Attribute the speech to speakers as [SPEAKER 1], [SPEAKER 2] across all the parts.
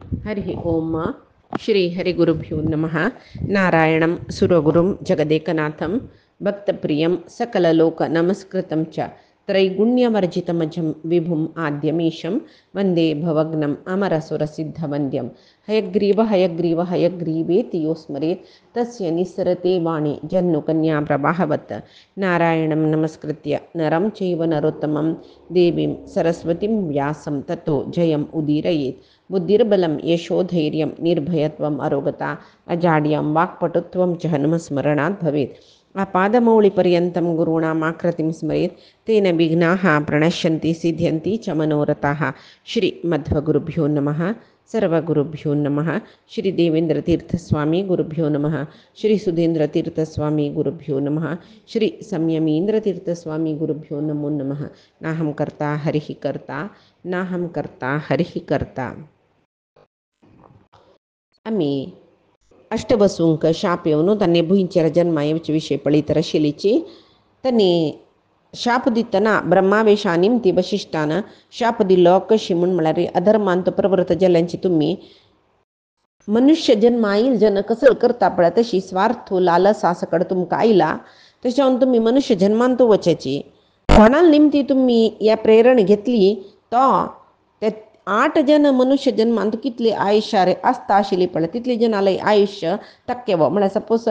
[SPEAKER 1] हरि ओम श्री हरिगुरुभ्यो नमः। नारायणं सुरगुरुं जगदेकनाथं भक्तप्रियं सकललोकनमस्कृतं च त्रैगुण्यवर्जितमजं विभुम् आद्यमीशं वन्दे भवग्नम् अमरसुरसिद्धवन्द्यं। हयग्रीव हयग्रीव हयग्रीवेति यो स्मरेत् तस्य निस्सरते वाणी जन्नुकन्याप्रवाहवत्। नारायणं नमस्कृत्य नरं चैव नरोत्तमं देवीं सरस्वतीं व्यासं ततो जयम् उदीरयेत्। बुद्धिर्बलं यशोधैर्यं निर्भयत्वम् अरोगता अजाड्यं वाक्पटुत्वं च हनुमस्मरणात् भवेत्। आपादमौलिपर्यन्तं गुरूणामाकृतिं स्मरेत् तेन विघ्नाः प्रणश्यन्ति सिद्ध्यन्ति च मनोरथाः। श्रीमध्वगुरुभ्यो नमः। सर्वगुरुभ्यो नमः। श्री देवेन्द्रतीर्थस्वामी गुरुभ्यो नमः। श्री सुधीन्द्रतीर्थस्वामी गुरुभ्यो नमः। श्री संयमीन्द्रतीर्थस्वामी गुरुभ्यो नमो नमः। नाहं कर्ता हरिः कर्ता नाहं कर्ता हरिः कर्ता. आम्ही अष्टवसूंक शाप येऊन त्यांनी भुईंच्या जन्मायेचे विषय पळीतर शिलीची त्यांनी शाप दितना ब्रह्मावेशानीम ती वशिष्ठानं शाप दिलो कशी म्हणून म्हणारी अधर्मांत प्रवृत्त जल्यांची तुम्ही मनुष्य जन्म आईल जन कसं करता पळा तशी स्वार्थ लालसा सकड तुमका आईला त्याच्याहून तुम्ही मनुष्य जन्मांत वचायची कोणाला निमती तुम्ही या प्रेरणा घेतली तो त्या 8 जन मनुष्य जन्मांत कितले आयुष्य आस्था आशिली पडले तितले जनालय आयुष्य टक्केव म्हळ्यार सपोज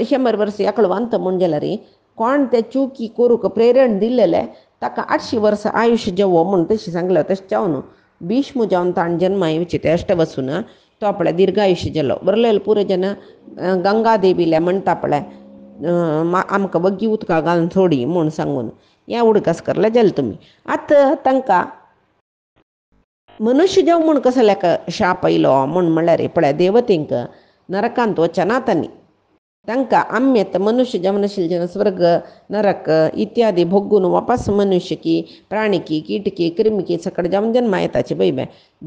[SPEAKER 1] 100 वर्ष याकळवांत म्हण गेला रे कोण त्या चुकी करूक प्रेरण दिलेले ताका 800 वर्ष आयुष्य जेवो म्हण तशी सांगलं तशें जावन भीष्म जावन ताण जन्म येवचे ते अष्टवसून तो आपल्या दीर्घ आयुष्य जेलो बरलेले पुरे जन गंगादेवीला म्हणटा पळय आमकां बग्गी उदका घालून सोडी म्हूण सांगून या उडकास करला जाल तुम्ही आतां तांकां मनुष्य जेव म्हूण कसल्याक शाप आयलो म्हूण म्हणल्यार पळय देवतेंक नरकांत वचना तांणी तांकां आम्यत मनुष्य जन्मशील जन स्वर्ग नरक इत्यादी भोगून वापस मनुष्य की प्राणी की कीटकी क्रिमिकी सकड जावन जन्मा येताचे बैबे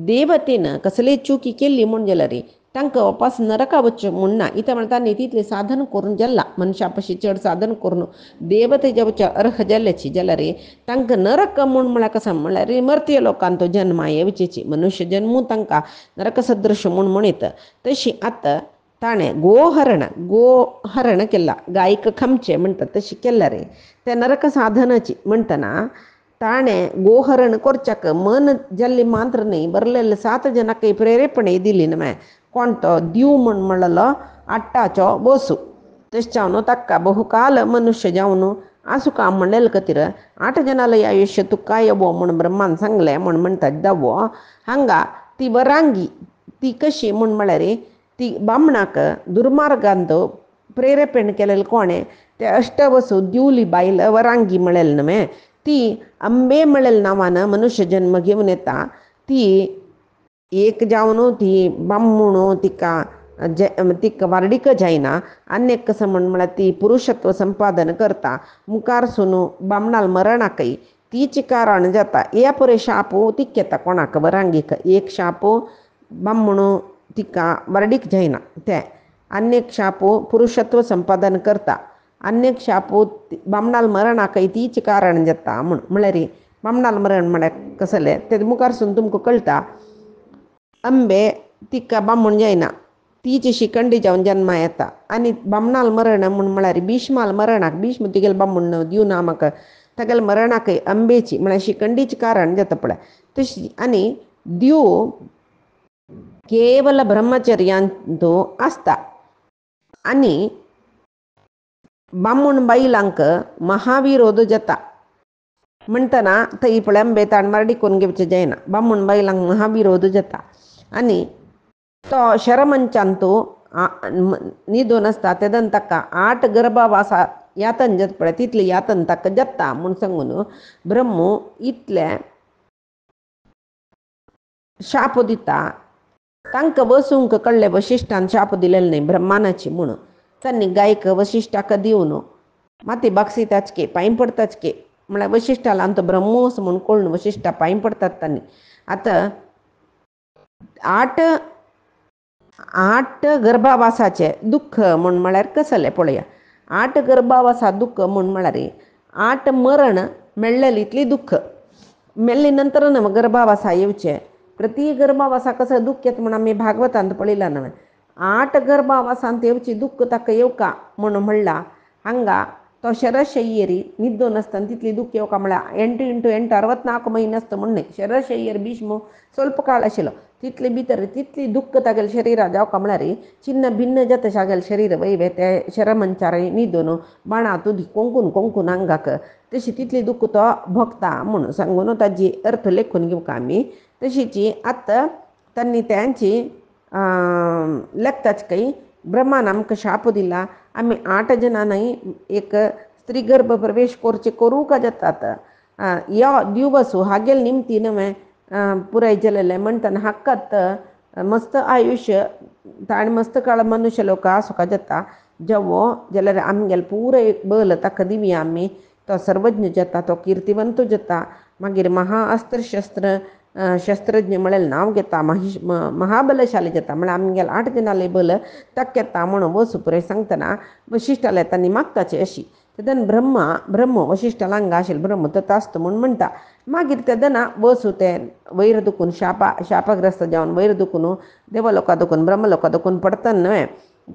[SPEAKER 1] देवतेनं कसले चुकी केल्ली म्हूण जाल्यार रे तांकां वापस नरका वचचें म्हूण ना इता म्हळ्यार तांणी तितलें साधन करून जाल्ला मनशा पशी चड साधन करून देवते जेवचे अर्ह जाल्ल्याची जाल्यार रे तांकां नरक म्हूण म्हळ्यार कसं म्हळ्यार रे मर्त्य लोकांत जन्मा येवचेची मनुष्य जन्मू तांकां नरक सदृश म्हूण म्हणीत तशी आतां ताणें गोहरण केला गायक खमचे म्हणटात तशी केला रे त्या नरक साधनाची म्हणटना ताणें गोहरण करच्याक मन जाल्ली मात्र न्ही बरलेले 7 जनांकय प्रेरेपणी दिली न्हय कोण तो दिव म्हूण म्हणलो आट्टाचो बसू तशें जावन ताका बहुकाल मनुष्य जावन आसूं काम म्हणलेले खातीर 8 जनालय आयुश्य तुका येवो म्हूण ब्रह्मान सांगलें म्हूण म्हणटात दावो हांगा ती वरांगी ती कशी म्हूण म्हळ्यार ती बामणाक दुर्मार्गांत प्रेरेपण केलेले कोणें ते अष्टवसू दिवली बायल वरांगी म्हळेल न्हय ती अंबे म्हळेल नांवान मनुष्य जन्म घेवन येता ती एक जावन ती बामणू तिका वारडीक जायना आनीक कसं म्हळ्यार ती पुरुषत्व संपादन करता मुखार सुनू बामणाल मरणाकय तीच कारण जाता ह्या परे शापू तिक येता कोणाक वरांगीक एक शापू बामणू तिका वारडीक जायना ते आनीक शापू पुरुषत्व संपादन करता आनीक शापू बामणाल मरणाकय तीच कारण जाता म्हळ्यार बामणाल मरण म्हळ्यार कसलें ते मुखार सुन तुमकां कळटा अंबे तिका बामण जायना तीच शिखंडी जावन जन्मा येता आनी बामणाल मरण म्हूण म्हळ्यार भीष्माल मरणाक भीष्म तिगेल बामण दिव ना म्हाका तागेल मरणाकय अंबेची म्हळ्यार शिखंडीच कारण जाता पळय तशी आनी दिव केवल ब्रह्मचर्यांत आसता आनी बामण बायलांक महाविरोध जाता म्हणटना थंय पळय अंबे ताण मारडी करून घेवचें जायना बामण बायलांक महाविरोध जाता आनी तो शरमंचांत न्हिदोन आसता तेदन ताका 8 गर्भावासा यातन जाता पळय तितले यातन ताका जाता म्हूण सांगून ब्रह्म इतले शाप दिता तांकां वसूंक कळ्ळें वशिश्ठान शाप दिलेले न्ही ब्रह्मानाची म्हूण तांणी गायक वशिश्ठाक दिवन माती बागसिताचके पांय पडताचके म्हळ्यार वशिश्ठाला अंत ब्रह्मोस म्हूण कळून वशिश्ठा पांय पडतात तांणी आतां 8 गर्भावासाचे दुख्ख म्हूण म्हळ्यार कसलें पळया 8 गर्भावासा दुख्ख म्हूण म्हळ्यार 8 मरण मेळ्ळेली इतली दुख्ख मेल्ली नंतर गर्भावासा येवचें प्रति गर्भावासा कसं दुःख येत म्हणून आम्ही भागवतांत पळयला नव्हे 8 गर्भावासांत येवची दुःख ताका येवका म्हणून म्हणला हांगा तो शरशय्येरी निद्दो नासतना तितली दुःख येवका म्हळ्यार 8 × 8 64 म्हयने आसता म्हणणे शरशय्येर भीष्म ಸ್ವಲ್ಪ काळ आशिल्लो तितले भितर तितली दुःख तागेले शरिरा जावका म्हळ्यार चिन्न भिन्न जाता शागेले शरीर वयवे ते शरमंचार न्हिदोन बाणा तुदी कोंकून कोंकून अंगाक तशी तितली दुःख तो भोगता म्हणून सांगून ताजी अर्थ लेखून घेवका आमी तशीची आतां त्यांनी त्यांची लेखताच काही ब्रह्मान आमकां शाप दिला आमी 8 जणांनी एक स्त्री गर्भ प्रवेश करचे करूं का जातात यो दिवस हागेल निमती नवे पुराय जालेले म्हणटना हक्कात मस्त आयुष्य ताणे मस्त काळ मनुष्य लोक आसोका जाता जेवो जाल्यार आमगेले पुरो एक बल ताका दिवया आमी तो सर्वज्ञ जाता तो कीर्तिवंत जाता मागीर महा अस्त्र शस्त्र शस्त्रज्ञ म्हळ्यार नांव घेता महाबलशाली जाता म्हळ्यार आमगेले 8 जणांले बल ताका येता म्हणून वसू पुराय सांगतना वशिश्ठाले तांणी मागताचे अशी तेदन ब्रह्म वशिश्ठाला हांगा आशिल्लो ब्रह्म तथास्तु म्हणून म्हणटा मागीर तेदना वसू ते वयर दुखून शापग्रस्त जावन वयर दुखून देवलोका दुखून ब्रह्मलोका दुखून पडतना न्हय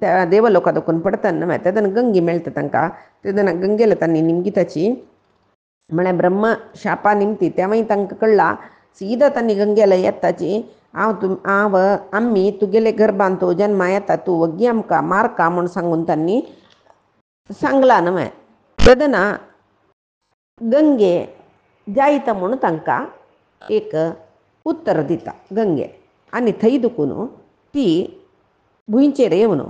[SPEAKER 1] त्या देवलोका दुखून पडतना न्हय तेदन गंगी मेळटा तांकां तेदना गंगेला तांणी निमगिताची म्हळ्यार ब्रह्म शापा निमती तेव्हांय तांकां कळला सीदा तांणी गंगेला येताची आम्ही तुगेले गर्भान तो जन्मा येता तूं वग्गी आमकां मारका म्हूण सांगून तांणी सांगला न्हय तेदना गंगे जायता म्हूण तांकां एक उत्तर दिता गंगे आनी थंय दुखून ती भुंयचेर येवन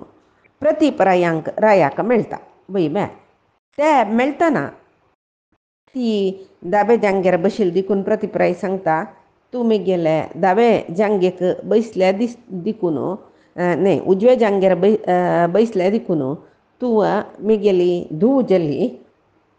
[SPEAKER 1] प्रतिपरायांक रायाक मेळटा वय ते मेळटना ती दावे जांगेर बशिल्ली देखून प्रतिपराय सांगता तूं म्हगेले दावे जांगेक बैसल्या देखून न्हय उजवे जांगेर बैसल्या देखून तूं म्हगेली धूव जाली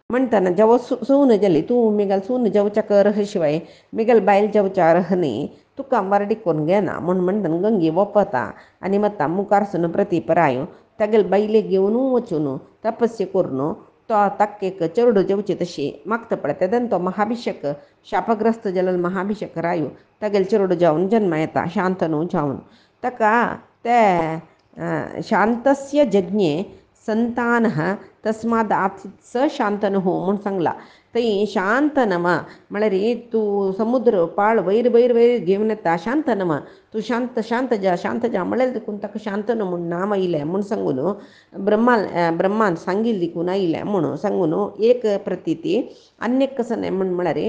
[SPEAKER 1] म्हणटना जेवो सून जाली तूं म्हगेल सून जेवच्याक अर्ह शिवाय म्हगेल बायल जेवच्या अर्ह न्ही तुका वारडिकोन घेना म्हूण म्हणटना गंगे ओपता आनी माता मुखारसून प्रतिपराय तागेले बायलेक घेवन वचून तपस्या करून तो ताका एक चेडूं जेवची तशी मागता पळय तेदन तो महाभिषेक शापग्रस्त जाल्लो महाभिषेक रायो तागेले चेडूं जावन जन्मा येता शांतनू जावन ताका ते शांतस्य जज्ञे संतानः तस्माद आसीत् स शांतनुः म्हूण सांगला थंय शांतनम म्हळ्यार तूं समुद्र पाळ वयर वयर वयर घेवन येता शांतनम तूं शांत जा म्हळ्यार देखून ताका शांतनू म्हूण नांव आयलें म्हूण सांगून ब्रह्मान सांगिल्लें देखून आयलें म्हणून सांगून एक प्रतीती आनीक कसं न्हय म्हळ्यार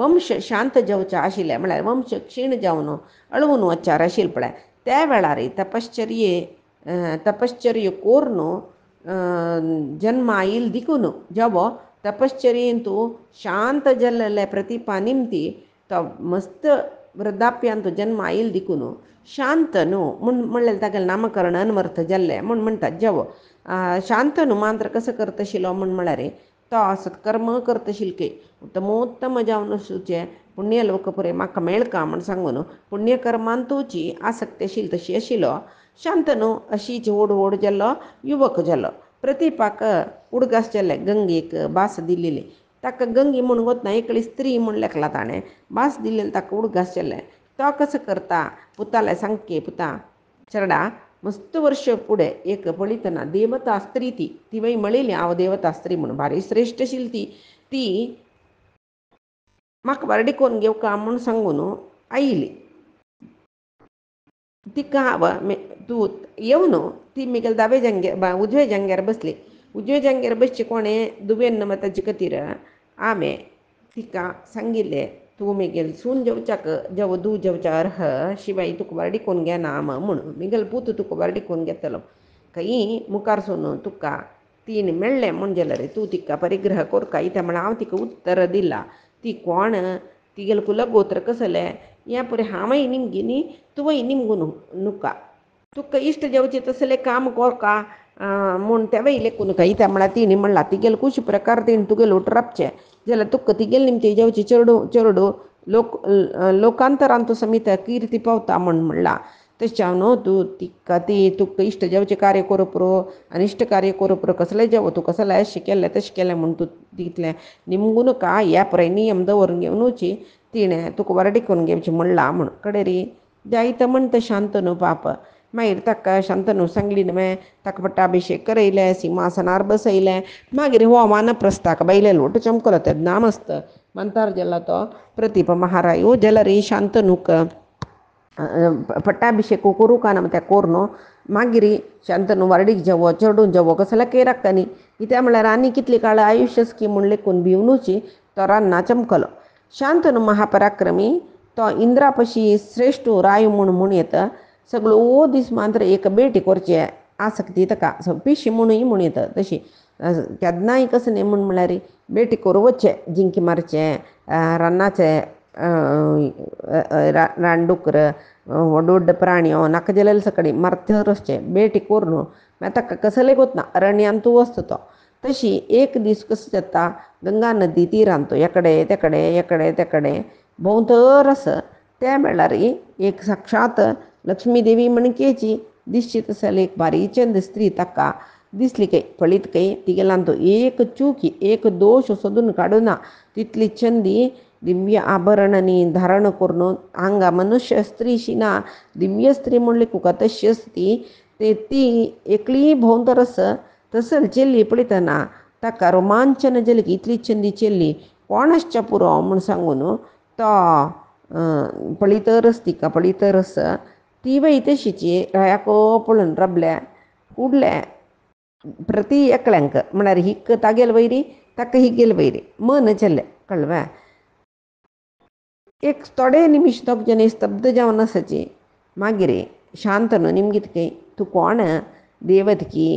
[SPEAKER 1] वंश शांत जावचें आशिल्लें म्हळ्यार वंश क्षीण जावन अळवून वचार आशिल्लें पळय त्या वेळार तपश्चर्य कोरून जन्मा येईल देखून जेवो तपश्चर्येन तूं शांत जाल्ले प्रतिपा निमती तो मस्त वृद्धाप्यांत जन्मा येईल देखून शांतनू म्हूण म्हणलें तागेलें नामकरण अनवर्थ जाल्लें म्हूण म्हणटात जेवो शांतनू मात्र कसं करता आशिल्लो म्हूण म्हळ्यार तो सत्कर्म करता आशिल्ले उत्तमोत्तम जावन सुचे पुण्य लोक पुरे म्हाका मेळका म्हूण सांगून पुण्यकर्मान तुची आसक्ती आशिल्ली तशी आशिल्लो शांतनू अशीच व्हड जाल्लो युवक जाल्लो प्रतिपाक उडगास जाल्ले गंगेक भास दिल्ली ताका गंगी म्हूण वतना एकली स्त्री म्हूण लेखला ताणें भास दिल्लें ताका उडगास जाल्लें तो कसं करता पुताले सांगके पुता चरडा मस्त वर्ष फुडें एक पळयतना देवता स्त्री ती वय म्हळिली हांव देवता स्त्री म्हणून भारी श्रेश्ठ आशिल्ली ती म्हाका वारडिकोन घेवका म्हूण सांगून आयली तिका तूं येवन ती म्हगेले दावे जांगेर उजवे जांग्यार बसली उजवे जांग्यार बसचे कोणें दुवेन नम ताजे खातीर हांवें तिका सांगिल्लें तूं म्हगेल सून जेवच्याक जेवो धूव जेवच्या अर्ह शिवाय तुका वारडिकोन घेना म्हूण म्हगेलो पूत तुका वारडिकोन घेतलो खंयी मुखारसून तुका तीन मेळ्ळें म्हूण जाल्यार तूं तिका परिग्रह करता इता म्हळ्यार हांव तिका उत्तर दिलां ती कोण तिगेलें कुलगोत्र कसलें ह्या पुरे हांवय निमगिनी तुवय निमगून नुका तुका इश्ट जेवचें तसलें काम करका म्हूण तेवय लेखून इता म्हळ्यार तिणी म्हणला तिगेले कुश प्रकार तिणी तुगेले उठरापचें जाल्यार तुका तिगेले निमते जेवचें चेडूं लोकांतरांत समीत किर्ती पावता म्हूण म्हणला तशें न्हू तूं तुका इश्ट जेवचें कार्य करूपुरो अनिश्ट कार्य करूपुरो कसलें जेवो तूं कसलें अशें केलें तशें केलें म्हूण तूं तितलें निमगून का ह्या पुराय नियम दवरून घेवन वची तिणें तुका वारडिकोन घेवचें म्हणलां म्हूण कडेरी जायतं म्हणतं शांतनू पाप मागीर ताका शांतनू सांगली न्हय ताका पट्टाभिषेक करयले सिंहासनार बसयलें मागीर होमान प्रस्ताक बायले लोट चमकलो तेन्ना मस्त मंतार गेला तो प्रतीप महारायो जाल्यार शांतनूक पट्टाभिषेक करूं का ना त्या कोरनो मागीर शांतनू वारडीक जेवो चडून जेवो कसो जाल्यार केराकनी कित्याक म्हळ्यार आनी कितली काळ आयुश्य स्कीम म्हूण लेखून भिवनूची तो रान्ना चमकलो शांतनू महापराक्रमी तो इंद्रा पशी श्रेश्ठ राय म्हूण येता सगळो ओ दीस मात्र एक बेटी करचे आसक्ती ताका पिशी म्हणूय म्हूण येता तशी केन्नाय कसं न्ही म्हळ्यार बेटी करूं वचचें जिंकी मारचें रान्नाचें रानडुकर व्हड प्राण्यो नाका जाल्यार सकडी मारतर वचचें बेटी कोर न्हू मागीर ताका कसलें गोत ना अरण्यान तूं वचता तो तशी एक दीस कसो जाता गंगा नदी तीरान तो एकडे तेकडे भोंवतर आसा त्या वेळार एक साक्षात लक्ष्मी देवी मणकेची दिसची तसली एक बारीचंद स्त्री ताका दिसली काय पळीत काय ती गेल्यान तो एक चुकी एक दोष सोदून काडूना तितली चंदी दिव्य आभरणांनी धारण करून हांगा मनुष्य स्त्री शिना दिव्य स्त्री म्हणली कुका तशी असती ती एकली भोंवतर आसा तसल चेल्ली पळयतना ताका रोमांचन जाली की इतली चंदी चेल्ली कोणाच्या पुरो म्हूण सांगून तो पळयतरच तिका पळयतरच ती वय तशीची ह्याको पळोवन रबल्या उडल्या प्रती एकल्यांक म्हळ्यार हिक तागेल वयरी ताका ही गेल वयरी मन चल्लें कळ्ळें एक थोडे निमिश दोग स्तब्ध जावन आसाची मागीर शांतनू निमगीत तूं कोण देवतकी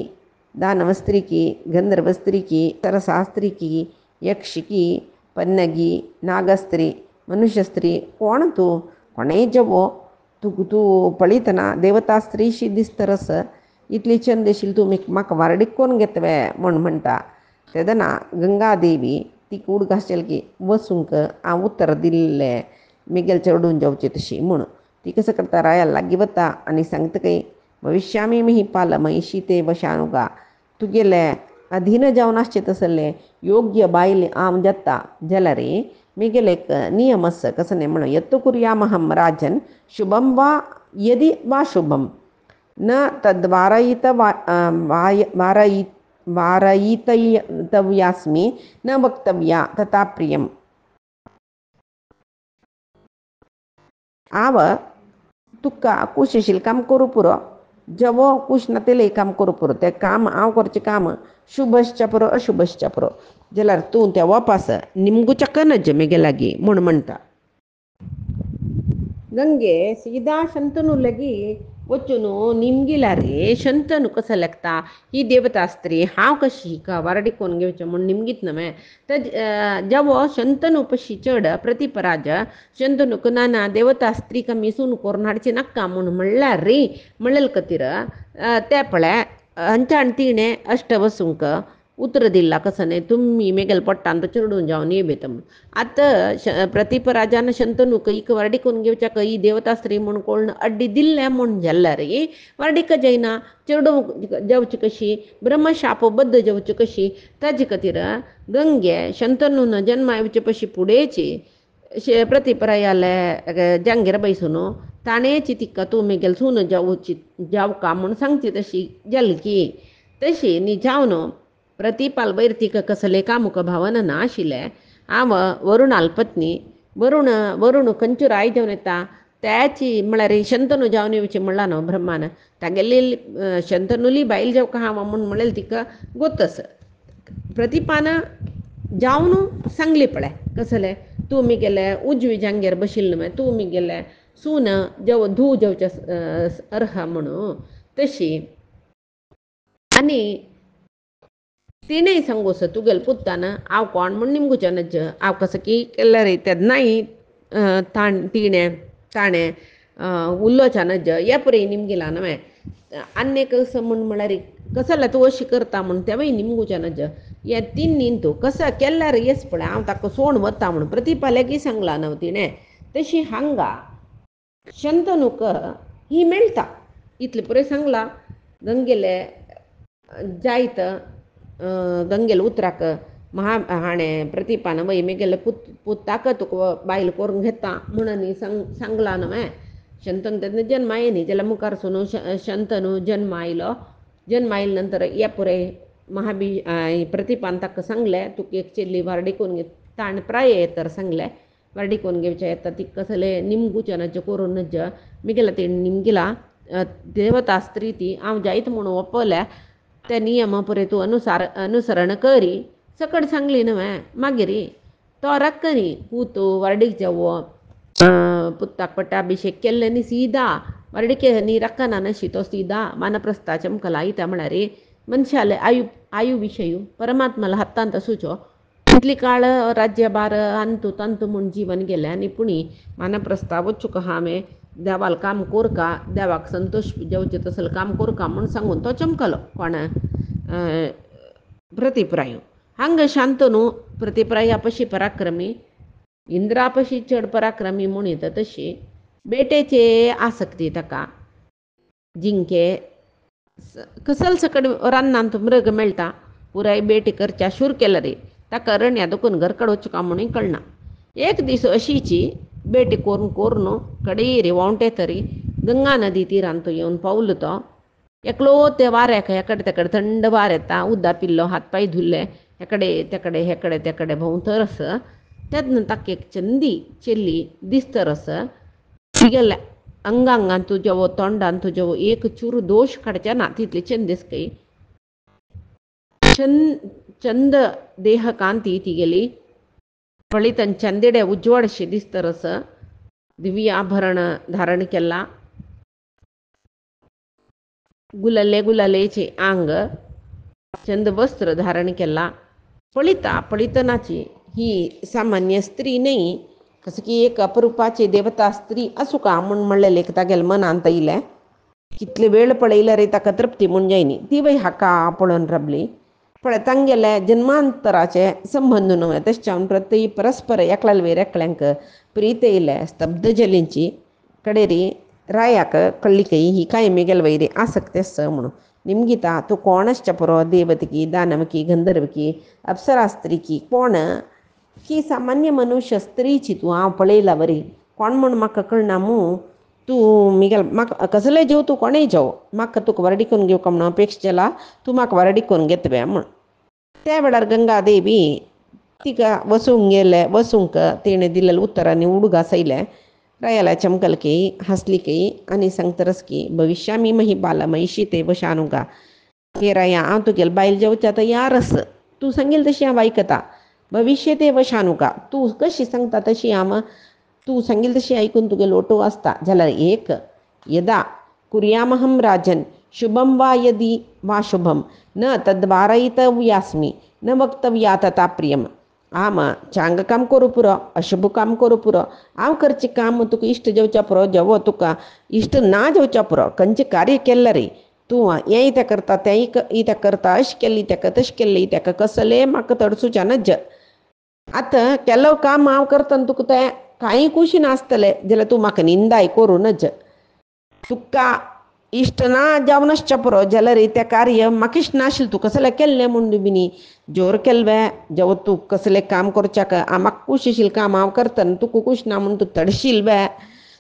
[SPEAKER 1] दानवस्त्रीकी गंधर्वस्त्रीकी सरशास्त्रीकी यक्षिकी पन्नगी नागस्त्री मनुष्यस्त्री कोण तूं कोणेय जवो तूं पळयतना देवता स्त्रीशी दिसतरस इतली चंद आशिल्ली तूं म्हाका वारडीक कोण घेतवे म्हूण म्हणटा तेदना गंगादेवी ती कूड घासचेल की वसूंक हांव उतर दिल्लें मिगेल चडून जेवचें तशी म्हूण ती कसं करता रायाल लागीं वता आनी सांगता काय भविष्यामी मिही पालमय शीते वशानुगा तुगेले अधीन जावन आसचें तसलें योग्य बायल हांव जाता जाल्यार मिगेल एक नियम आसा कसो न्ही म्हणून यत्तु कुर्यामहं राजन शुभम वा यदि वा शुभम न तद्वारयित वारयितव्यास्मि न वक्तव्या तथा प्रियम हांव तुका कुश आशिल्लें काम करूं पुरो जेवो कुश ना तेलें काम करूं पुरो तें काम हांव करचें काम शुभश्च पुरो अशुभश्च पुरो जाल्यार तूं त्या वपास निमगुचक नज मेगे लागीं म्हूण म्हणटा गंगे सीधा शंतनू लागीं वचून निमगिला रे शंतनू कसो लागता ही देवता स्त्री हांव कशी हिका वारडी कोण घेवचें म्हूण निमगीत न्हय तर जेवो शंतनू पशी चड प्रतिपराज शंतनूक नाना देवता स्त्रीक आमी सून करून हाडची नाका म्हूण म्हणल्यार रे म्हणलें खातीर ते पळय हंचाण तिणें अश्ट वसूंक उतर दिला कसं नाही तुम्ही मेगेल पट्टान तर चडून जावन येबेत म्हणून आतां प्रतिपराजान शंतनूक इक वारडी कोण घेवच्या ही देवता स्त्री म्हूण कोण अड्डी दिल्लें म्हूण जाल्यार वारडीक जायना चडू जेवची कशी ब्रह्मशापबद्द जेवची कशी ताजे खातीर गंगे शंतनून जन्मा येवचे पशी फुडेची प्रतिपरायाले जांगेर बैसून ताणेची तिका तूं मेगेल सून जावका म्हूण सांगची तशी जाली की तशी न्ही जावन प्रतिपाल वयर तिका कसले कामुक भावना ना आशिल्लें हांव वरुण अल्पत्नी वरुण खंयच्यो राय जावन येता त्याची म्हळ्यार शंतनू जावन येवची म्हणला न्हू ब्रह्मान तागेली शंतनुली बायल जेवका हांव म्हूण म्हणलें तिका गोतस प्रतिपान जावन सांगली पळय कसलें तूं मिगेले उजवी जांगेर बशिल्लो न्हय तूं मिगेले सून धूव जेवचे अर्ह म्हणून तशी आनी तिणेंय सांगोस तुगेल पुत्तान हांव कोण म्हूण निमगुचें नज हांव कसो की केल्यार तेन्नाय ताणें उल्लोच्या नज हे पळय निमगेला न्हय आनी कसो म्हळ्यार कसो जाल्यार तूं अशी करता म्हूण तेवय निमगुचें नज हे तीन न्ही तूं कसो केल्यार येस पळय हांव ताका सोण वता म्हूण प्रतिपाल्याकी सांगला न्हू तिणें तशी हांगा शंतनूक ही मेळटा इतलें पुरो सांगला गंगेले जायत गंगेल उतराक हाणें प्रतिपान वय मेगेले पुत्ताक तुका बायल करून घेता म्हणून सांगला न्हय शंतन त्यानं जन्म येणे त्याला मुखार सुनू शंतनू जन्म आयलो. जन्म आयल्यानंतर या पुरे प्रतिपान ताका सांगलें तुका एक चेल्ली वारडिकोन घे. ताण प्राय येतर सांगलें वारडिकोन घेवचें येता ती कसले निमगुचनाचें करून नज मिगेला ते निमगिला देवता स्त्री ती हांव जायत म्हणून ओपवल्या त्या नियम पळय तूं अनुसरण करी सकड सांगली न्हय मागीर तो रक्कनी पूत वारडीक जावो पुत्ताक पट्टाभिषेक केल्ले न्ही सीदा वारडिके न्ही रक्कना नशी तो सीदा मानप्रस्थाच्या मुखाला आयता म्हळ्यार मनशाले आयु विषयू परमात्माला हत्तांत सुचो तितली काळ राज्यभार अंतू तंतू म्हूण जीवन गेलें आनी पुणी मानप्रस्था वचूक हांवें देवाल काम कोरका देवाक संतोष जेवचे तसले काम कोरका म्हूण सांगून तो चमकलो कोण प्रतिप्रायू हांग शांतनू प्रतिप्राया पशी पराक्रमी इंद्रापशी चड पराक्रमी म्हूण येता तशी बेटेचे आसक्ती ताका जिंके कसल सकड रान्नांत मृग मेळटा पुराय बेटी करच्या शूर केला रे ताका अरण्या दुखून घरकड वचूं म्हणून कळना. एक दीस अशीची बेटी कोरून कडेरी वावंटे तरी गंगा नदी तीरांत तो येवन पावलो तो एकलो ते वाऱ्याक हेकडे तेकडे थंड वार येता उद्दा पिल्लो हात पाय धुल्ले हेकडे तेकडे भोंवतरस तेन्ना ताका एक चेल्ली दिसतरस तिगेल्या अंगांगान तुजेवो तोंडान तुजेवो एक चूर दोश काडचे ना तितली चंदिसकय चंद देह कांती तिगेली पळितन चंदेडे उज्वडशे दिसतरस दिव्य आभरण धारण केला गुलालेचे आंग चंद वस्त्र धारण केला पळितनाची ही सामान्य स्त्री नाही कसं की एक अपरूपाची देवता स्त्री असू का म्हूण म्हणलें लेखता गेल मनांत येयलें कितले वेळ पळयले रे ताका तृप्ती म्हूण जायनी ती वय हाका पळोवन रबली पण तांगेले जन्मांतराचे संबंध न्हय तशें प्रत्येक परस्पर एकल्याल वयर एकल्यांक प्रीत येयले स्तब्ध जलींची कडेरी रायाक कळ्ळिकय ही काय मिगेल वैरी आसक्ती आसा म्हणून निमगिता तूं कोण आसच्या पुरो देवतकी दानवकी गंधर्वकी अप्सरा स्त्रीकी कोण की सामान्य मनुष्य स्त्रीची तूं हांव पळयला बरी कोण म्हूण म्हाका कळना मू तूं मिगेल म्हाका कसले जेव तूं कोणेय जेव म्हाका तुका वरडिकोन घेवका म्हणून अपेक्षा केला तूं म्हाका वरडिकोन घेतवे म्हूण त्या वेळार गंगा देवी तिका वसूंक तिणें दिलेलें उतरांनी उडगा सयलें रायाला चमकलकी हसलीकी आनी सांगतरसकी भविष्यामी मही बालमयी शीते वशानुगा हे राया हांव तुगेल बायल जेवच्या तयार आस तूं सांगील तशी हांव आयकता भविष्य ते वशानुगा तूं कशी सांगता तशी हांव तूं सांगील तशी आयकून तुगे लोटो आसता जाल्यार एक यदा कुर्यामहं राजन शुभम वा यदि वा शुभम न तद्वारयितव्यास्मि न वक्तव्या तथा प्रियम आम चांग काम करूं पुरो अशुभ काम करूं पुरो हांव करचें काम तुका इश्ट जेवच्या पुरो जेवो तुका इश्ट ना जेवच्या पुरो खंयचें कार्य केल्लें रे तूं हेंय तें करता तेंय तें करता अशें केल्ली तेका तशें केल्ली तेका कसलें म्हाका तडसूचें नज आतां केलो काम हांव करता आनी तुका तें कांय खुशी नासतलें जाल्यार तूं म्हाका निंदाय करूं नज तुका इश्ट ना जावनासच्या पुरो जाल्यार तें कार्य म्हाका इश्ट नाशिल्लें तूं कसलें केल्लें म्हणून बिनी जोर केल्लें जेव तूं कसलें काम करच्याक म्हाका खूश आशिल्लें काम हांव करता आनी तुका खूश ना म्हणून तूं तडशिल्लें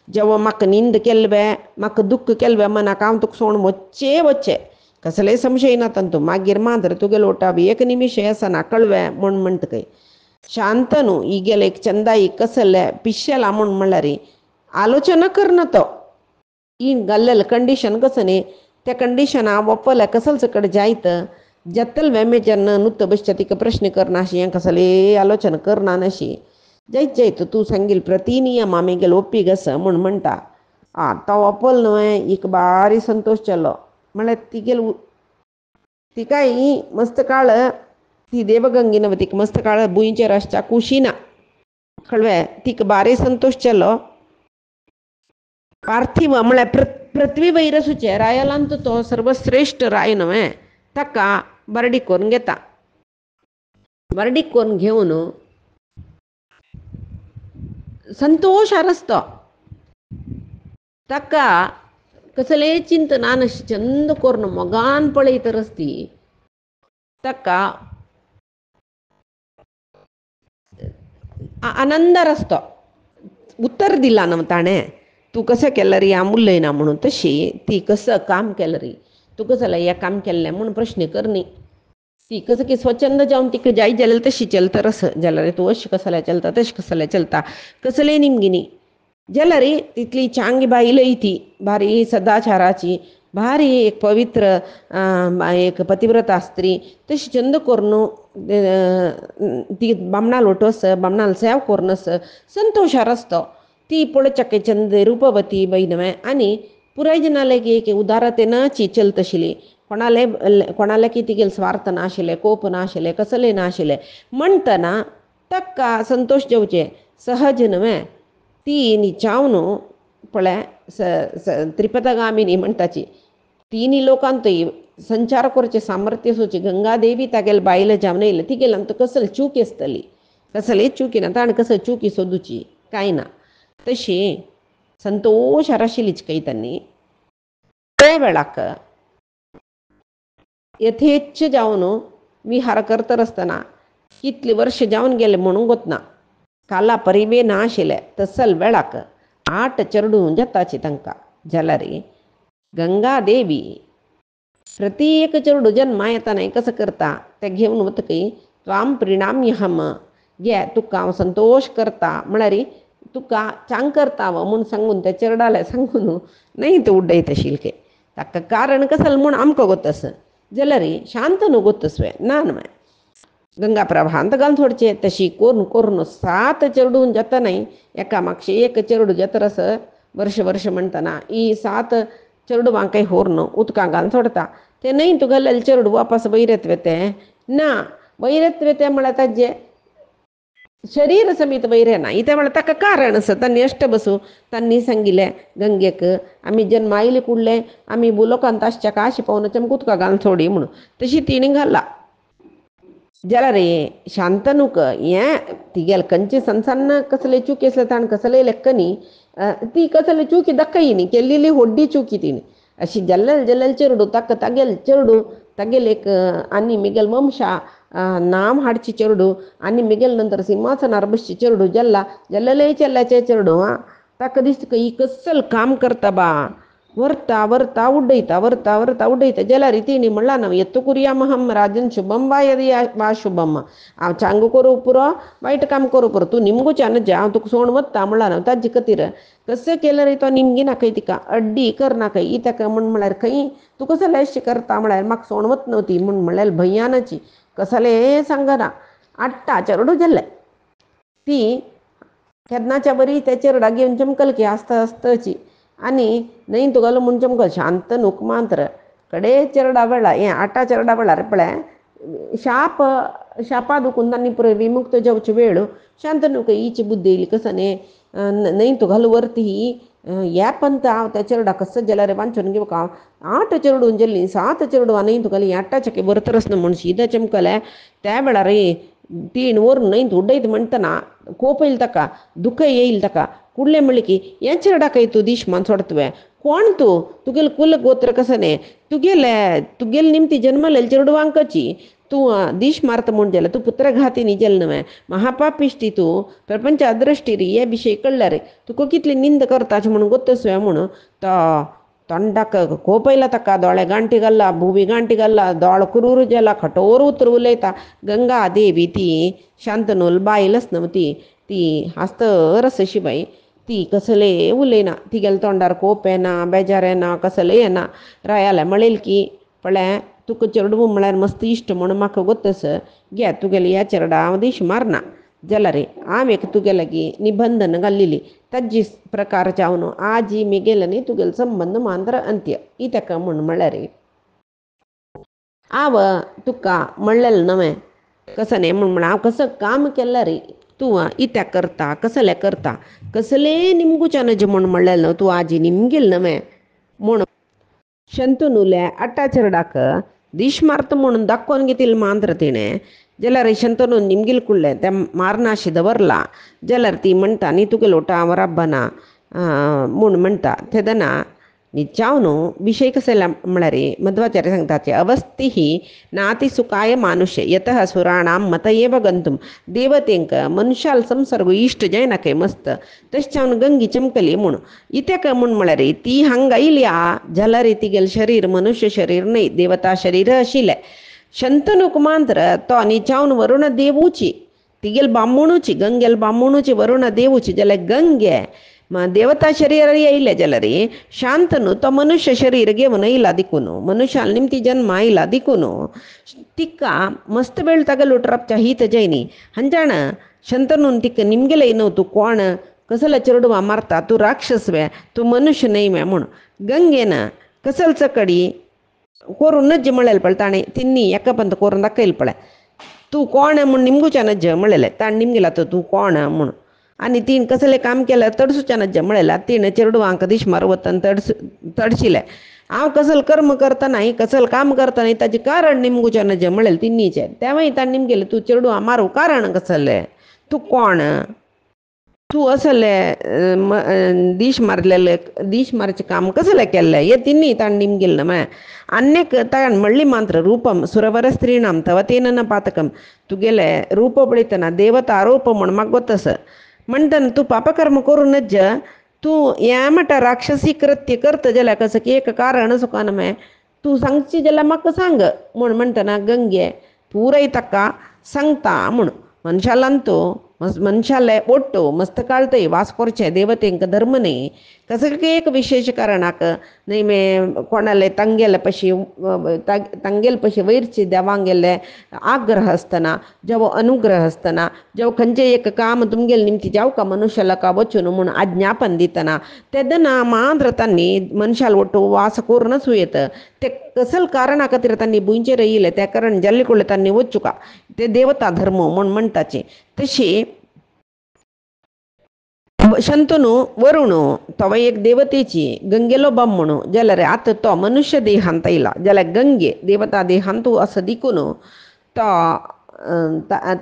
[SPEAKER 1] जेव म्हाका निंद केल्लें म्हाका दुख्ख केल्लें मनाक हांव तुका सोडून वच्चें कसलेंय संशय ना तूं मागीर मात्र तुगे लोटाव एक निमिशय आसना कळवें म्हूण म्हणटकय शांत न्हू ಈಗೆಲ್ಲ एक चंदाई कसले पिशेला म्हणल्यार आलोचना करना तो ಈ ಗಲ್ಲೆಲ್ಲ ಕಂಡೀಷನ್ ಕಸನೆ त्या कंडिशना ಒಪ್ಪಲ ಕಸಲ್ಸ ಕಡೆ जायत जत्तल वेमेजन नुत्त बसच्या प्रश्न करना अशी हें कसले आलोचना करना नशी जायत तूं सांगील प्रती नियम आमी ओप्पीक आसा म्हूण म्हणटा तो ओपल न्हय एक बारी संतोश जालो म्हळ्यार तिगेल तिकाय मस्त काळ ती देवगंगेनवतीक मस्त काळ भुंयचेर आसच्या कुशीना कळ्ळें तिका बारी संतोष जालो पार्थिव म्हळ्यार पृथ्वी वैरसूचे रायलांत तो सर्वश्रेष्ठ राय न्हय ताका बरडी करून घेता बरडी करून घेवन संतोश आरसतो ताका कसले चिंतना नशी चंद करून मोगान पळयत रसती ताका आनंदार आसतो उत्तर दिला न्हय ताणें तू कसं केलं रे आमुल्लय ना म्हणून तशी ती कसं काम केलं रे तू कसं या काम केलं म्हणून प्रश्न करणे ती कसं की स्वच्छंद जाऊन तिकडे जाई जल तशी चलतं रस जल रे तू अशी कसाला चलता तशी कसाला चलता कसले निमगिनी जल रे तिथली चांगी बाई लई ती भारी सदाचाराची भारी एक पवित्र एक पतिव्रता स्त्री तशी चंद करून ती बामणाल लोटस बामणाल सेव करूनस संतोषार असतो ती पळचके चंद रूपवती बहिणवे आणि पुराय जनाले की एक उदारतेनाची चलत आशिल्ली कोणाले की तिगेल स्वार्थ नाशिल्ले कोप नाशिल्ले कसले नाशिल्ले म्हणटना तक्का संतोष जेवचे सहज नवे ती निचावनु पळय त्रिपथगामिनी म्हणटाची तिनी लोकांत संचार करचे सामर्थ्य सोची गंगादेवी तागेल बायल जावन येयले ती गेल्यान कसले चूक आसतली कसले चुकी ना ताणें कसं चुकी सोदूची कांय ना तशी संतोषार आशिल्लीच काही त्यांनी त्या वेळाक यथेच्छ जावन विहार करत असतना कितली वर्ष जावन गेले म्हणून गोतना काला परिबे ना आशिल्ले तसल वेळाक 8 चरडू जताची तांकां जाल्यार गंगादेवी प्रति एक चरडू जन्मा येताना कसं करता ते घेवन वतकी त्वाम प्रिणाम्यहम घे तुका हांव संतोष करता म्हळ्यार तुका चांग करता म्हूण सांगून त्या चरडाले सांगून न्हय तूं उड्डयता शिलके ताका कारण कसल म्हूण आमकां गोतस जाल्यार शांत न्हू गोतसवे ना न्हय गंगा प्रभांत घालून थोडचे तशी करून करून 7 चरडून जाता न्हय एका मागशे एक चरडू जतरस वर्ष म्हणटना ही 7 चरडूवांक काही होरन उदकां घालून सोडता ते न्हय तूं घाल्लेले चरडू वापस वैरत वेते ना वैरत वेते म्हळ्यार ताजे शरीर समीत वैरे ना इथे म्हळ्यार ताका कारण आसा तांणी अष्ट बसू तांणी सांगिल्लें गंगेक आमी जन्म आयले कुडले आमी बुलोकांत आसच्या काशी पावन आमकां उदकां घालून सोडी म्हणून तशी तिणी घाला जाल्यार शांतनूक हें तिगेल खंयचे संसारन कसले चुकी आसले ताणें कसले लेखनी ती कसले चुकी दाखयनी केल्ली व्हडली चुकी तिणी अशी जल्लेल चेरडू ताका तागेल चेरडू तागेल एक आनी मिगेल वंशा नाम हाडची चेरडू आनी मिगेल नंतर सिंहासनार बसची चेरडू जल्लेले चेल्ल्याचे चेरडू ताका दिसता ही कसल काम करता बा वर्ता उड्डयता जाल्यार तिणी म्हणला न्हू यत्तू कुर्यामहम राजन शुभम वा यदि वा शुभम हांव चांगू करूं पुरो वायट काम करूं पुरो तूं निमगूच्यान जे हांव तुका सोण वत्ता म्हणला न्हू ताजे खातीर कशें केलें रे तो निमगी नाकय तिका अड्डी करनाकय ही ताका म्हळ्यार खंय तूं कसो लेश करता म्हळ्यार म्हाका सोण वत न्हू ती म्हूण म्हणल्यार भंयानाची कसले सांगना 8 चेरडू जाल्ले ती केन्नाच्या बरी त्या चेरडा घेवन चमकल की आसताची आनी न्हय तुगेलो म्हूण चमकल शांत न्हूक मात्र कडे चेरडा वेळा 8 चेरडा वेळार पळय शापा दुखून तांणी पुरो विमुक्त जावचे वेळ शांत न्हूक हीची बुद्धी येयली कसं न्हय तुगेलो वर्ती ही ह्या पंत हांव त्या चेरडा कसं जाल्यार वांचून घेवक हांव 8 चेरडून जाल्ली 7 चेरडू न्हय तुगेली 8 वर्तरस न्हू म्हूण सीद चमकले त्या वेळार तीन व्हरून न्हय उड्डयत म्हणटना कोप येयला ताका दुख येयला ताका कुडलें म्हणलें की हें चेरडाकय तूं दीश मान सोडतुवें कोण तूं तुगेलें कुल गोत्र कसं न्हय तुगेलें निमती जन्मलेली चेरडूवांकची तूं दीश मारता म्हूण जाल्यार तूं पुत्रघाती न्ही जालें न्हय महापापिश्टी तूं प्रपंच अदृश्टी रे हे विशय कळ्ळ्यार तुका कितली निंद करताची म्हणून गोतसुवें म्हणून तो तोंडाक कोप येयला ताका दोळे गांठी घाल्ला भुवी गांठी घाल्ला दोळ कुरूर जाला खटोर उतर उलयता गंगा देवी ती शांतनूल बायलच न्हू ती हास्तर अशी बाई ती कसले उलयना तिगेले तोंडार कोप येना बेजार येना कसले येना रायाले म्हणलें की पळय तुका चेरडू म्हळ्यार मस्त इश्ट म्हणून म्हाका गोतस घे तुगेले ह्या चेरडा हांव दीश मारना जाल्यार हांव एक तुगे लागीं निबंधन घाल्लेली ताजी प्रकार जावन आजी मिगेल न्ही तुगेलो संबंद मांत्र अंत्य ही ताका म्हणल्यार हांव तुका म्हणलेलें न्हय कसं न्ही म्हूण हांव कसं काम केलां रे तूं इत्याक करता कसले करता कसले निमगुच्यान जे म्हूण म्हणलेलें न्हू तूं आजी निमगेल न्हय म्हूण शंतनूल्या 8 चेरडाक दीश मारता म्हणून दाखोवन घेतिल्लें मांत्र तिणें जाल्यार शंतनू निमगेल कुडलें तें मारनाशी दवरला जाल्यार ती म्हणटा न्ही तुगे लोटा हांव राब्बाना म्हूण म्हणटा तेदना निजाव न्हू विशय कसले म्हळ्यार मध्वाचार्य सांगताचे अवस्थी ही नाती सुखाय मानुष्य यतः सुराणाम मत एव गंतुम देवतेंक मनुष्याल संसर्ग इष्ट जैनके मस्त तशच्यावन गंगी चमकली म्हूण इत्याक म्हूण म्हळ्यार ती हांगा आयल्या जाल्यार तिगेल शरीर मनुष्य शरीर न्हय देवता शरीर आशिल्लें शंतनूक मात्र तो निजावन वरुण देवूची तिगेल बामणूची गंगेल बामणूची वरुण देवूची जाल्यार गंगे देवता शरीर येयले जाल्यार शांतनु तो मनुष्य शरीर घेवन येयला देखून मनुष्याल निमती जन्म आयला देखून तिका मस्त वेळ तगल उठरपच्या हित जैनी हंजाण शंतनून तिका निमगेले न्हू तू कोण कसला चेडवा मारता तू राक्षसवे तू मनुष्य न्हय मे म्हूण गंगेन कसल चकडी कोरून नज्ज म्हळेल पळय ताणें तिन्नी एका पंत कोरून दाखयल पळय तू कोण म्हूण निमगुच्या नज्ज म्हळेलें ताणें निमगेला तू कोण म्हूण आनी तीन कसलें काम केलें तडसुच्या नज्ज म्हळेला तीन चेडवांक दिशमार वतन तडशिलें हांव कसल कर्म करतना कसल काम करतना ताजें कारण निमगुच्या नज्ज म्हळेलें तिन्नीचें तेव्हांय ताणें निमगेलें तू चेडवा मारू कारण कसलें तू कोण तू असलें दीश मारचें काम कसलें केल्लें हे तिन्नी ताणें निमगेलें न्हय अन्यक ताणें म्हणली मात्र रूपम सुरवर स्त्रीणाम तव तेन न पातकम तुगेले रूप पळयतना देवता आरोप म्हण म्हाका गोतस म्हणटना तू पापकर्म करूनच तू हें म्हणटा राक्षसी कृत्य करता जाल्यार कसं की एक कारण सुकान मे तू सांगची जाल्यार म्हाका सांग म्हूण म्हणटना गंगे पुराय ताका सांगता म्हूण मनशालांतू मनशाले ओट्टू मस्तकाळतय वास करचे देवतेंक धर्म न्हय कसं की एक विशेष कारणाक न्हय मे कोणाले तांगेल पशी वैरची देवांक गेले आग्रह आसतना जेवो अनुग्रह आसतना जेवो खंयचे एक काम तुमगेल निमती जावका मनुष्याला वचून म्हूण आज्ञापन दितना तेदना मात्र तांणी मनशाल ओट्टू वास करूनच येत ते कसल कारणा खातीर तांणी बुंयचेर येयले त्या कारण जाल्ले कडले तांणी वचुका ते देवता धर्म म्हूण म्हणटाचे तशी शंतनू वरुण तो एक देवतेची गंगेलो बामणू जाल्यार आतां तो मनुष्य देहांत येयला जाल्यार गंगे देवता देहांतू असं दिकून तो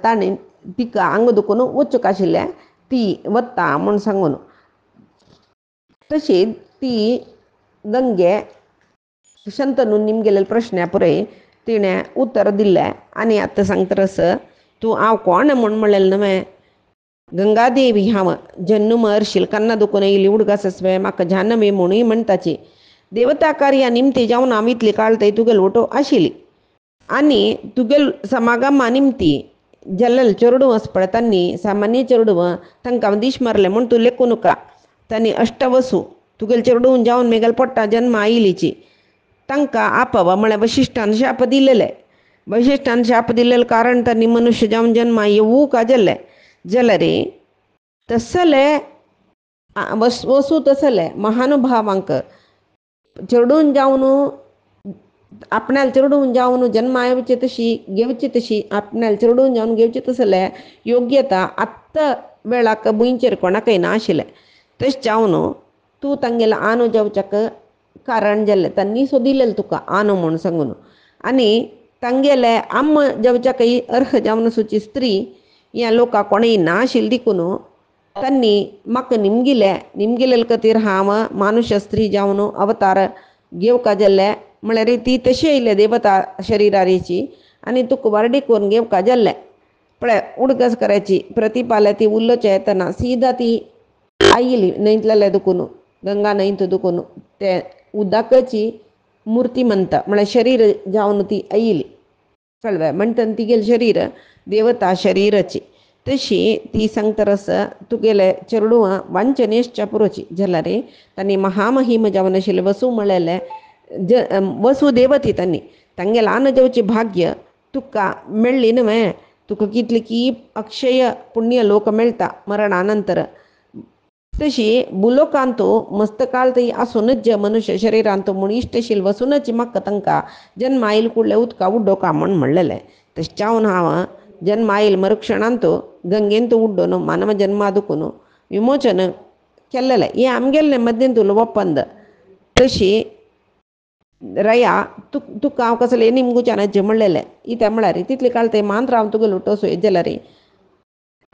[SPEAKER 1] ताणें तिका आंग दुखून वचूंक आशिल्लें ती वता म्हूण सांगून तशी ती गंगे शंतनू निमगेले प्रश्ना पुरय तिणें उत्तर दिल्लें आनी आतां सांगतरस तूं हांव कोण म्हूण म्हणलेलें न्हय गंगादेवी हांव जन्म महर्शील कन्ना दुखून येयली उडगासवे म्हाका जानवी म्हणूय म्हणटाची देवता कार्या निमती जावन हांव इतली काळतय तुगेल ओटो आशिल्ली आनी तुगेल समागमा निमती जाल्लेले चेडूं आस पळय तांणी सामान्य चेडूं तांकां दीश मारले म्हूण तूं लेखूं नका तांणी अष्टवसू तुगेल चेडूं जावन मेगेल पोट्टा जन्म आयिल्लीची तांकां आपव म्हळ्यार वशिश्टान शाप दिलेले वशिश्टान शाप दिलेले कारण तांणी मनुष्य जावन जन्म येवूंक जाल्ले जाल्यार तसले वसू तसले महानुभावांक चेडून जावन आपणाल चेडून जावन जन्म येवचे तशी घेवची तशी आपणाल चेडून जावन घेवचे तसले योग्यता आत्ता वेळाक बुंयचेर कोणाकय नाशिल्लें तशें जावन तूं तांगेलो आनो जावच्याक कारण जाल्लें तांणी सोदिल्लें तुका आनो म्हूण सांगून आनी तांगेले आम जावच्याकय अर्ह जावन सुची स्त्री ह्या लोकां कोणय नाशिल्लें देखून तांणी म्हाका निमगेले खातीर हांव मानुश्य स्त्री जावन अवतार घेवका जाल्लें म्हळ्यार ती तशी येयले देवता शरिराची आनी तुका वारडी करून घेवका जाल्लें पळय उडगस करायची प्रतिपाल्या ती उल्लोच्या येतना सीदा ती आयिल्ली न्हंयतलेले दुखून गंगा न्हंयत दुखून ते उदकाची मुर्ती म्हणटा म्हळ्यार शरीर जावन ती आयिल्ली कळ्ळें म्हणटना तिगेल शरीर देवता शरीराची तशी ती सांगतरस तुगेले चेडूं वांचनेश्च्या पुरोची जाल्यार तांणी महामहिम जावन आशिल्ले वसू म्हणलेले वसू देवती तांणी तांगे ल्हान जावची भाग्य तुका मेळ्ळी न्हय तुका कितली की अक्षय पुण्य लोक मेळटा मरणा नंतर तशी भुलोकांतू मस्तकाळत आसूनच मनुष्य शरिरांतू म्हूण इश्टशील वसूनच म्हाका तांकां जन्म आयिल्ले कुडले उदका उड्डोका म्हूण म्हणलेलें तशें जावन हांव जन्म आयिल्ले मरुक्षणांतू गंगेंत उड्डोन मानव जन्मा दुखून विमोचन केल्लेलें हें आमगेलें मध्यंतूल ಒಪ್ಪಂದ तशी रया तुका हांव कसलें निमगुच्यान म्हणलेलें इत्या म्हळ्यार तितले काळ ते मांत्र हांव तुगेलो उठोसू जाल्यार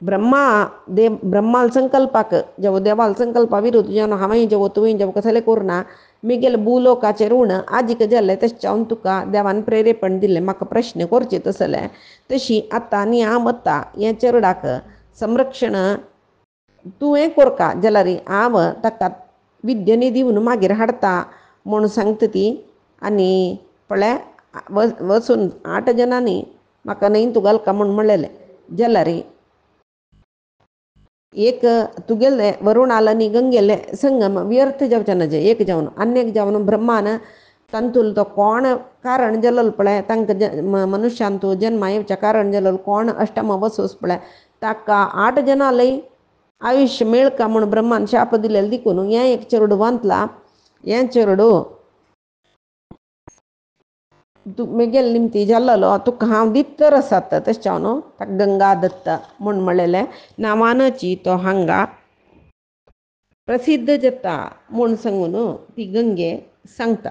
[SPEAKER 1] ब्रह्माल संकल्पाक जेवो देवाल संकल्पा विरुद्ध जेवण हांवें जेवो तुवें जेवो कसलें करूना मिगेल भूलोकाचे ऋण आजीक जालें तशें तुका देवान प्रेरेपण दिलें म्हाका प्रश्न करचे तसले तशी आतां आनी हांव वता हें चेडूडाक संरक्षण तुवें कोरका जाल्यार हांव ताका विद्येनी दिवन मागीर हाडटा म्हूण सांगता ती. आनी पळय वचून 8 जणांनी म्हाका न्हय तूं घालका म्हूण म्हणलेलें जाल्यार एक तुगेले वरुण आला न्ही गंगेले संगम व्यर्थ जावचें नजे एक जावन आनेक जावन ब्रह्मान तांतूल तो कोण कारण जालो पळय तांकां मनुश्यान तूं जन्मा येवचें कारण जालो कोण अष्टम वसूस पळय ताका 8 जनां लय आयुश्य मेळका म्हूण ब्रह्मान शाप दिलेलो देखून हें एक चेडूं बांदला. हें चेडूं तू मेगेल निमती जाल्लो तुका हांव दित्तर आसात तशें न्हू ताका गंगा दत्त म्हूण म्हणलेलें नांवानची तो हांगा प्रसिद्ध जाता म्हूण सांगून ती गंगे सांगता.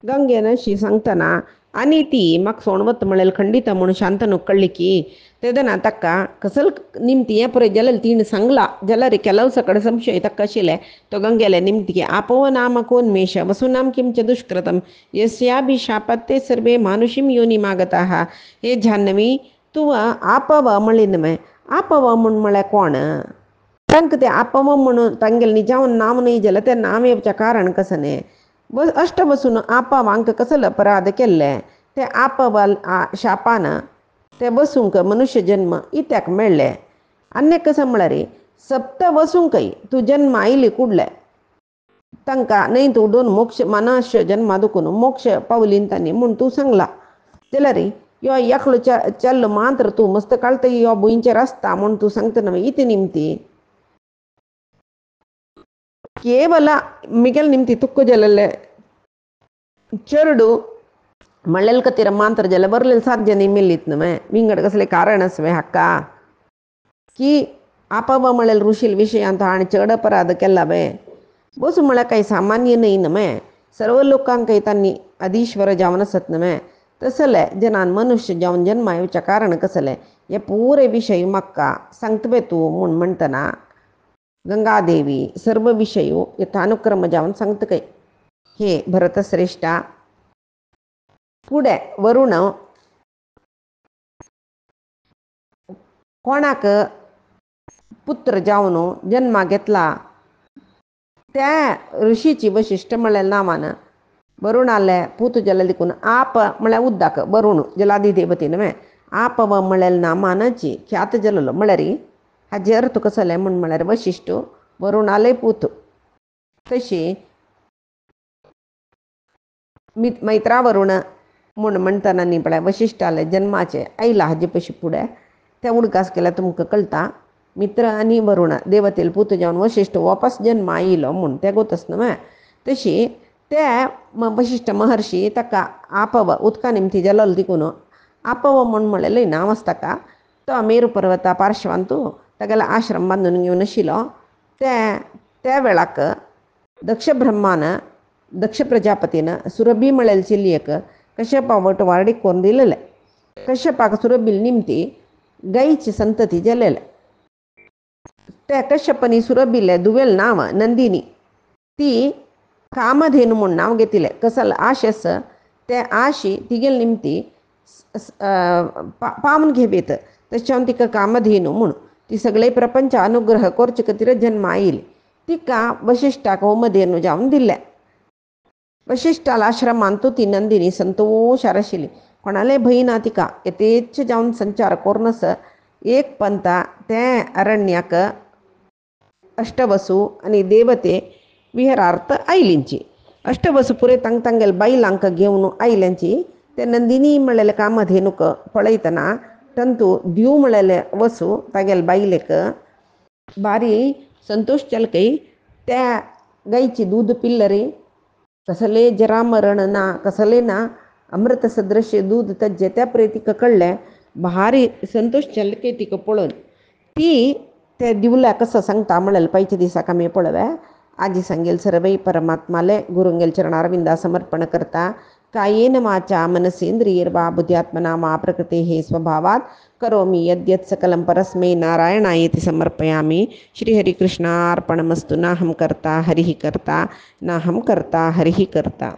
[SPEAKER 1] गंगेन अशी सांगतना आनी ती म्हाका सोण वता म्हणलें खंडीत म्हूण शांतनू कळ्ळी की तेदना ताका कसल निमती हें पळय जाल्यार तिणें सांगला जाल्यार ಕೆಲವು कडेन संशय ताका आशिल्ले तो गंगेले निमतीಗೆ आपव नाम कोन्मेष वसुनाम किंच दुष्कृतम यस्याभिशापत्ते सर्वे मानुषीम योनिमागताः. हे जान्हवी तूं आपव म्हणली न्हय आपव म्हूण म्हळ्यार कोण तांकां तें आपव म्हणून तांगेलें निजावन नांव न्हय जाल्यार तें नांव येवचें कारण कशें न्हय अष्ट बसून आपव हांकां कसलो अपराध केल्ले ते आपव शापान ते बसूंक मनुष्य जन्म इत्याक मेळ्ळे. आनीक कसं म्हळ्यार सप्त वसूंकय तूं जन्म आयली कुडले तांकां न्हय तूं 2 मोक्ष मनुष्य जन्मा दुखून मोक्ष पावलीन तांणी म्हूण तूं सांगला जाल्यार यो एकलो चल्ल मात्र तूं मस्त काळत यो भुंयचेर आसता म्हूण तूं सांगता न्हय इती निमती ಕೇವಲ ಮಿಗೆಲ್ ನಿಮ್ತಿ ತುಕ್ಕು ಜಲಲ್ಲೇ चेडू म्हणलेलें खातीर मांत्र जाल्यार बरलें साध्य न्ही मेल्लीत न्हय विंगड कसलें कारण आसवें हाका की आपव म्हणलेलें ऋषील विशयांत आनी चड अपराध केला बे बसून म्हळ्यार काही सामान्य न्हय न्हय सर्व लोकांक तांणी अधीश्वर जावन आसत न्हय तसले जनान मनुष्य जावन जन्मा येवचें कारण कसलें हे पुरे विशय म्हाका सांगता बे तूं म्हूण म्हणटना गंगादेवी सर्व विषय यथानुक्रम जावन सांगता काय. हे भरतश्रेष्ठा पुढे वरुण कोणाक पुत्र जावन जन्मा घेतला त्या ऋषीची वैशिश्ट म्हळ्यार नांवान वरुणाले पूत जाले देखून आप म्हळ्यार उद्दाक वरुण जलादी देवते न्हय आपव म्हळ्यार नामानाची ख्यात जालो म्हळ्यार हाजे अर्थ कसले म्हूण म्हळ्यार वैशिश्ट वरुणाले पूत. तशी मैत्रा वरुण म्हूण म्हणटना न्ही पळय वैशिश्टाले जन्माचे आयला हाजे पयशी फुडें तें उडकास केल्यार तुमकां कळटा मित्र आनी वरुण देवतेल पूत जावन वैशिश्ट वापस जन्म आयलो म्हूण तें गोतच न्हय. तशी ते वैशिश्ट महर्शी ताका आपव उदका निमती जालो देखून आपव म्हूण म्हणलेलें नांव आसा ताका तो मेरू पर्वता पार्श्वांत तागेलो आश्रम बांदून घेवन आशिल्लो त्या वेळाक दक्ष ब्रह्मान दक्ष प्रजापतीन सुरभी म्हळेल चिलयेक कश्यपा वट वारडीक करून दिलेले. कश्यपाक सुरभी निमती गायची संतती जालेले त्या कश्यपनी सुरभीले दुवेल नांव नंदिनी ती कामधेनू म्हूण नांव घेतिलें कसल आशेस ते आशी तिगेल निमती पावन घेवेत तशें तिका कामधेनू म्हूण ती सगळे प्रपंच अनुग्रह करचे खातीर जन्म आयली तिका वशिश्टाक होमधेनू जावन दिले. वशिश्टाल आश्रमांत ती नंदिनी संतोशार आशिल्ली कोणाले भंय ना तिका यथेच्छ जावन संचार करूनस एक पंता ते अरण्याक अष्टवसू आनी देवते विहारार्थ आयलींची अष्टवसू पुरे तांगेल बायलांक घेवन आयल्यांची ते नंदिनी म्हणलेले कामधेनूक पळयतना तंतू दिव म्हणलेले वसू तागेल बायलेक बारी संतोष जालकय त्या गायची दूध पिल्लरी कसले जरा मरण ना कसले ना अमृत सदृश्य दूध तज्जे त्या प्रेतीक कळ्ळें भारी संतोष जालकय तिका पळोवन ती ते दिवल्या कसं सांगता म्हणलें पैचे दिसाक आमी पळोवया आजी सांगेल सर्वई परमात्माले गुरुंगेल चरणारविंदा समर्पण करता कायेन वाचा मनसेंद्रियर्वा बुद्ध्यात्मना मा प्रकृतेः स्वभावात् करोमि यद्यत् सकलं परस्मै नारायणायेति समर्पयामि. श्रीहरिकृष्णार्पणमस्तु. नाहं कर्ता हरिः कर्ता, नाहं कर्ता हरिः कर्ता.